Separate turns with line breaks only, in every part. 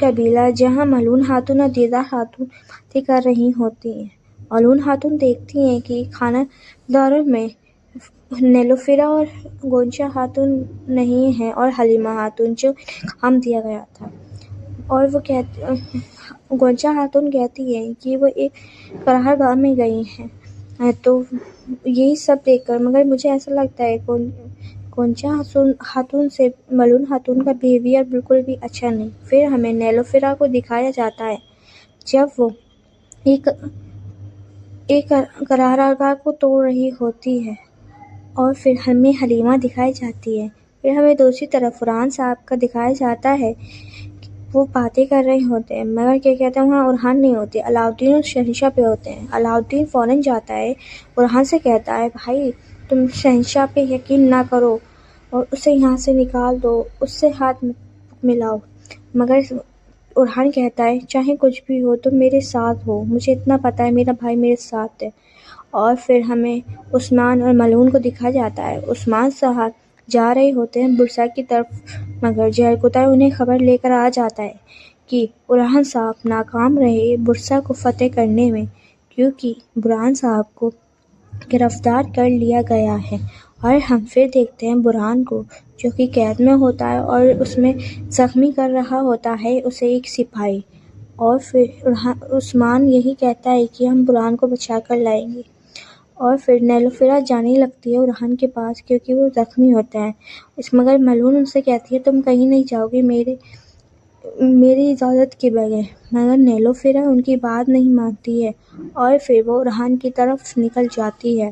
قبیلہ جہاں ملون خاتون اور دیدہ خاتون باتیں کر رہی ہوتی ہیں۔ ملون خاتون دیکھتی ہیں کہ خانہ داروں میں نیلوفر اور غنچہ خاتون نہیں ہیں اور حلیمہ خاتون جو انہیں کام دیا گیا تھا، اور غنچہ خاتون کہتی ہے کہ وہ ایک قرارگاہ میں گئی ہیں۔ تو یہی سب دیکھ کر مگر مجھے ایسا لگتا ہے غنچہ خاتون سے ملون خاتون کا بیہیویئر بالکل بھی اچھا نہیں۔ پھر ہمیں نیلوفر کو دکھایا جاتا ہے جب وہ ایک قرارگاہ کو توڑ رہی ہوتی ہے، اور پھر ہمیں حلیمہ دکھائی جاتی ہے۔ پھر ہمیں دوسری طرف ارحان صاحب کا دکھایا جاتا ہے کہ وہ باتیں کر رہے ہوتے ہیں، مگر کیا کہتے ہیں وہاں ارحان نہیں ہوتے، علاؤدین اور شہنشاہ پہ ہوتے ہیں۔ علاؤدین فوراً جاتا ہے، ارحان سے کہتا ہے بھائی تم شہنشاہ پہ یقین نہ کرو اور اسے یہاں سے نکال دو، اس سے ہاتھ ملاؤ، مگر ارحان کہتا ہے چاہے کچھ بھی ہو تم میرے ساتھ ہو، مجھے اتنا پتہ ہے میرا بھائی میرے ساتھ ہے۔ اور پھر ہمیں عثمان اور ملون کو دکھا جاتا ہے۔ عثمان صاحب جا رہے ہوتے ہیں برسا کی طرف، مگر جہرکوتر انہیں خبر لے کر آ جاتا ہے کہ ارحان صاحب ناکام رہے برسا کو فتح کرنے میں، کیونکہ برہان صاحب کو گرفتار کر لیا گیا ہے۔ اور ہم پھر دیکھتے ہیں برہان کو جو کہ قید میں ہوتا ہے اور اس میں زخمی کر رہا ہوتا ہے اسے ایک سپاہی، اور پھر عثمان یہی کہتا ہے کہ ہم برہان کو بچا کر لائیں گے۔ اور پھر نیلوفر جانے لگتی ہے ارحان کے پاس کیونکہ وہ زخمی ہوتا ہے، مگر ملون ان سے کہتی ہے تم کہیں نہیں جاؤ گے میری اجازت کے بغیر، مگر نیلوفر ان کی بات نہیں مانتی ہے اور پھر وہ ارحان کی طرف نکل جاتی ہے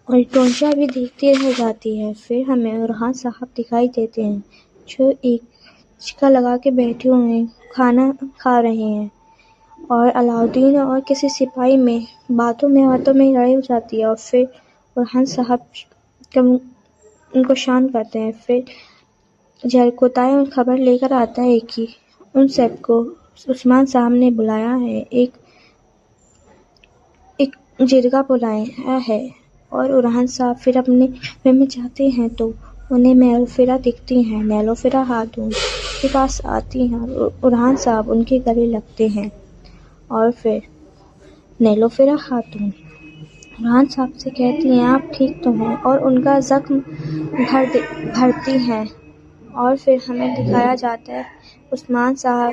اور ٹونچا بھی دیکھتی رہ جاتی ہے۔ پھر ہمیں ارحان صاحب دکھائی دیتے ہیں جو ایک چکا لگا کے بیٹھے ہوئے کھانا کھا رہے ہیں، اور علاؤدین اور کسی سپاہی میں باتوں میں لڑائی ہو جاتی ہے اور پھر ارحان صاحب ان کو شانت کرتے ہیں۔ پھر جہرکوتر خبر لے کر آتا ہے کہ ان سب کو عثمان صاحب نے بلایا ہے، ایک جرگہ بلایا ہے، اور ارحان صاحب پھر اپنے کمرے میں جاتے ہیں تو انہیں نیلوفر دکھتی ہیں۔ نیلوفر خاتون کے پاس آتی ہیں اور ارحان صاحب ان کے گلے لگتے ہیں، اور پھر نیلوفر خاتون ارحان صاحب سے کہتی ہیں آپ ٹھیک تو ہیں، اور ان کا زخم بھرتی ہیں۔ اور پھر ہمیں دکھایا جاتا ہے عثمان صاحب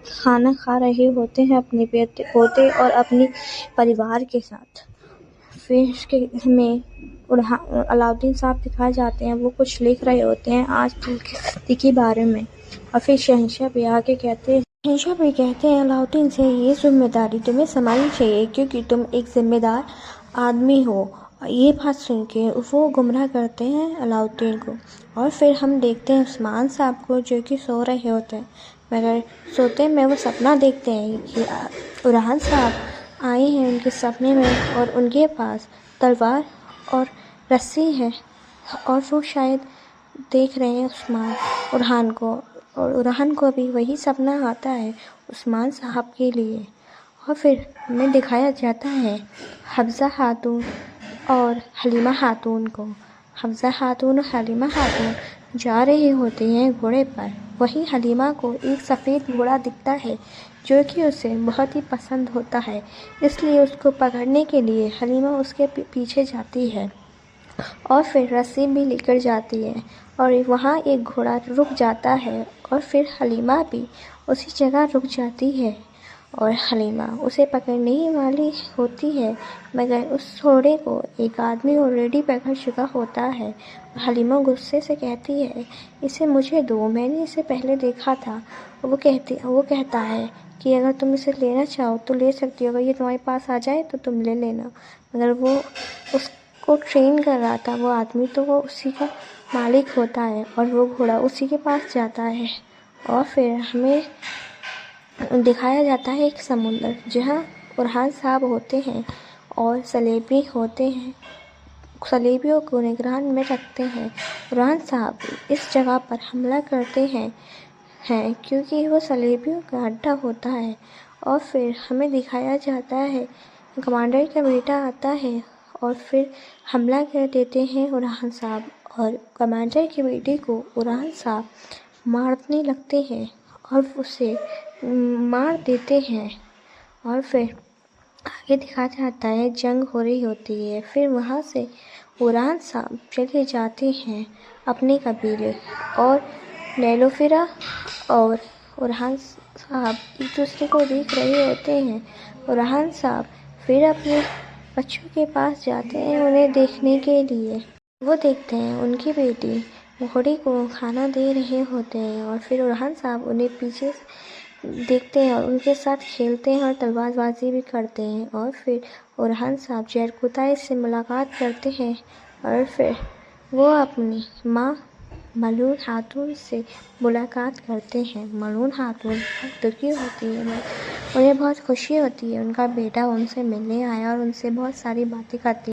کھانا کھا رہے ہوتے ہیں اپنے پوتے اور اپنی پریوار کے ساتھ۔ پھر ہمیں علاؤدین صاحب دکھائے جاتے ہیں، وہ کچھ لکھ رہے ہوتے ہیں آج کل کی زندگی کے بارے میں، اور پھر شہنشاہ بھی آگے کہتے ہیں علاؤدین سے یہ ذمہ داری تمہیں سنبھالنی چاہیے کیونکہ تم ایک ذمہ دار آدمی ہو۔ یہ بات سن کے وہ گمراہ کرتے ہیں علاؤدین کو، اور پھر ہم دیکھتے ہیں عثمان صاحب کو جو کہ سو رہے ہوتے ہیں، مگر سوتے میں وہ سپنا دیکھتے ہیں کہ ارحان صاحب آئے ہیں ان کے سپنے میں اور ان کے پاس تلوار اور رسی ہے، اور وہ شاید دیکھ رہے ہیں ارحان کو، اور ارحان کو بھی وہی سپنا آتا ہے عثمان صاحب کے لیے۔ اور پھر ہمیں دکھایا جاتا ہے حفصہ خاتون اور حلیمہ خاتون کو۔ حفصہ خاتون اور حلیمہ خاتون جا رہے ہوتے ہیں گھوڑے پر، وہیں حلیمہ کو ایک سفید گھوڑا دکھتا ہے جو کہ اسے بہت ہی پسند ہوتا ہے، اس لیے اس کو پکڑنے کے لیے حلیمہ اس کے پیچھے جاتی ہے اور پھر رسی بھی لے کر جاتی ہے، اور وہاں ایک گھوڑا رک جاتا ہے اور پھر حلیمہ بھی اسی جگہ رک جاتی ہے، اور حلیمہ اسے پکڑنے ہی والی ہوتی ہے، مگر اس گھوڑے کو ایک آدمی آلریڈی پکڑ چکا ہوتا ہے۔ حلیمہ غصے سے کہتی ہے اسے مجھے دو، میں نے اسے پہلے دیکھا تھا۔ وہ کہتا ہے کہ اگر تم اسے لینا چاہو تو لے سکتی ہو، اگر یہ تمہارے پاس آ جائے تو تم لے لینا، مگر وہ اس کو ٹرین کر رہا تھا وہ آدمی، تو وہ اسی کا مالک ہوتا ہے اور وہ گھوڑا اسی کے پاس جاتا ہے۔ اور پھر ہمیں دکھایا جاتا ہے ایک سمندر جہاں ارحان صاحب ہوتے ہیں اور سلیبی ہوتے ہیں، سلیبیوں کو نگران میں رکھتے ہیں۔ ارحان صاحب اس جگہ پر حملہ کرتے ہیں کیونکہ وہ سلیبیوں کا اڈہ ہوتا ہے، اور پھر ہمیں دکھایا جاتا ہے کمانڈر کا بیٹا آتا ہے اور پھر حملہ کر دیتے ہیں ارحان صاحب، اور کمانڈر کے بیٹے کو ارحان صاحب مارنے لگتے ہیں، اور اسے مار دیتے ہیں، اور پھر آگے دکھایا جاتا ہے جنگ ہو رہی ہوتی ہے۔ پھر وہاں سے اوران صاحب چلے جاتے ہیں اپنے قبیلے، اور نیلوفرا اور اوران صاحب ایک دوسرے کو دیکھ رہے ہوتے ہیں۔ اوران صاحب پھر اپنے بچوں کے پاس جاتے ہیں انہیں دیکھنے کے لیے۔ وہ دیکھتے ہیں ان کی بیٹی گھوڑے کو کھانا دے رہے ہوتے ہیں، اور پھر اوران صاحب انہیں پیچھے سے دیکھتے ہیں اور ان کے ساتھ کھیلتے ہیں اور تلوار بازی بھی کرتے ہیں۔ اور پھر اوران صاحب جیرکوتائی سے ملاقات کرتے ہیں، اور پھر وہ اپنی ماں ملعون خاتون سے ملاقات کرتے ہیں۔ ملعون خاتون بہت دکھی ہوتی ہے، انہیں بہت خوشی ہوتی ہے، ان کا بیٹا ان سے ملنے آیا اور ان سے بہت ساری باتیں کرتی ہے۔